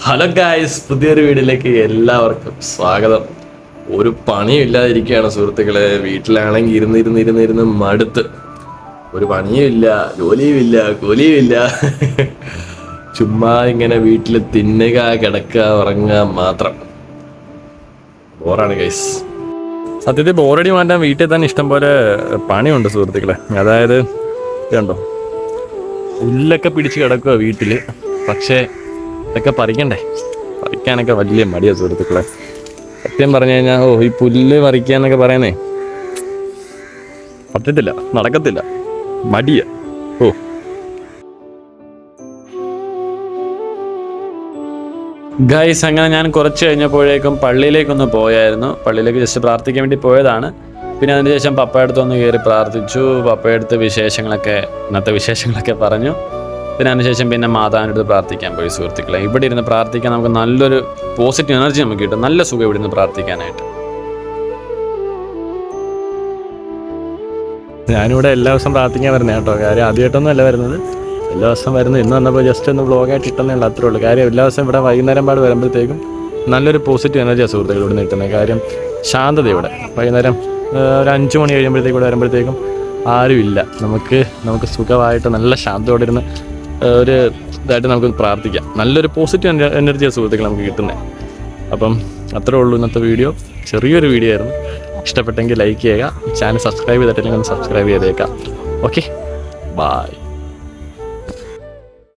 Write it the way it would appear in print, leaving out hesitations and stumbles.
Hello guys, പുതിയൊരു വീഡിയോയിലേക്ക് എല്ലാവർക്കും സ്വാഗതം. ഒരു പണിയും ഇല്ലാതിരിക്കുകയാണ് സുഹൃത്തുക്കളെ. വീട്ടിലാണെങ്കിൽ ഇരുന്ന് മടുത്ത്. ഒരു പണിയും ഇല്ല, ജോലിയും ഇല്ല, കൂലിയും ഇല്ല. ചുമ്മാ ഇങ്ങനെ വീട്ടിൽ തിന്നുക, കിടക്കുക, ഉറങ്ങുക മാത്രം. ബോറാണ് ഗൈസ്. സത്യത്തിൽ ബോറടി മാറ്റാൻ വീട്ടിൽ തന്നെ ഇഷ്ടം പോലെ പണിയുണ്ട് സുഹൃത്തുക്കളെ. അതായത് കണ്ടോ, പുല്ലൊക്കെ പിടിച്ച് കിടക്കുക വീട്ടിൽ. പക്ഷേ ഇതൊക്കെ പറിക്കാനൊക്കെ വലിയ മടിയാണ് സുഹൃത്തുക്കളെ. സത്യം പറഞ്ഞു കഴിഞ്ഞാൽ ഈ പുല്ല് പറിക്കാന്നൊക്കെ പറയുന്നേ പറ്റത്തില്ല, നടക്കത്തില്ല, മടിയ. ഗൈസ്, അങ്ങനെ ഞാൻ കുറച്ച് കഴിഞ്ഞപ്പോഴേക്കും പള്ളിയിലേക്കൊന്ന് പോയായിരുന്നു. പള്ളിയിലേക്ക് ജസ്റ്റ് പ്രാർത്ഥിക്കാൻ വേണ്ടി പോയതാണ്. പിന്നെ അതിന് ശേഷം പപ്പയടുത്തൊന്ന് കയറി പ്രാർത്ഥിച്ചു. പപ്പയടുത്ത് ഇന്നത്തെ വിശേഷങ്ങളൊക്കെ പറഞ്ഞു. പിന്നെ അതിനുശേഷം പിന്നെ മാതാവിൻ്റെ അടുത്ത് പ്രാർത്ഥിക്കാൻ പോയി സുഹൃത്തുക്കളെ. ഇവിടെ ഇരുന്ന് പ്രാർത്ഥിക്കാൻ നമുക്ക് നല്ലൊരു പോസിറ്റീവ് എനർജി നമുക്ക് കിട്ടും. നല്ല സുഖം ഇവിടെ ഇരുന്ന് പ്രാർത്ഥിക്കാനായിട്ട്. ഞാനിവിടെ എല്ലാ ദിവസവും പ്രാർത്ഥിക്കാൻ വരുന്നത് കേട്ടോ. കാര്യം ആദ്യമായിട്ടൊന്നും അല്ല വരുന്നത്, എല്ലാ ദിവസവും വരുന്നത്. ഇന്ന് വന്നപ്പോൾ ജസ്റ്റ് ഒന്ന് വ്ളോഗായിട്ട് ഇട്ടെന്നേ ഉള്ളൂ, അത്രേ ഉള്ളൂ. കാര്യം എല്ലാ ദിവസവും ഇവിടെ വൈകുന്നേരം പാട് വരുമ്പോഴത്തേക്കും നല്ലൊരു പോസിറ്റീവ് എനർജിയാണ് സുഹൃത്തുക്കൾ ഇവിടെ നിന്ന് കിട്ടുന്നത്. കാര്യം ശാന്തത ഇവിടെ. വൈകുന്നേരം ഒരു 5 മണി കഴിയുമ്പോഴത്തേക്കും ഇവിടെ വരുമ്പോഴത്തേക്കും ആരുമില്ല. നമുക്ക് സുഖമായിട്ട് നല്ല ശാന്തതയോടെ ഇരുന്ന് ഒരു ഇതായിട്ട് നമുക്ക് പ്രാർത്ഥിക്കാം. നല്ലൊരു പോസിറ്റീവ് എനർജിയാണ് സുഹൃത്തുക്കൾ നമുക്ക് കിട്ടുന്നത്. അപ്പം അത്രേ ഉള്ളൂ ഇന്നത്തെ വീഡിയോ. ചെറിയൊരു വീഡിയോ ആയിരുന്നു. ഇഷ്ടപ്പെട്ടെങ്കിൽ ലൈക്ക് ചെയ്യുക. ചാനൽ സബ്സ്ക്രൈബ് ചെയ്തിട്ടില്ലെങ്കിൽ ഒന്ന് സബ്സ്ക്രൈബ് ചെയ്തേക്കാം. Okay, by.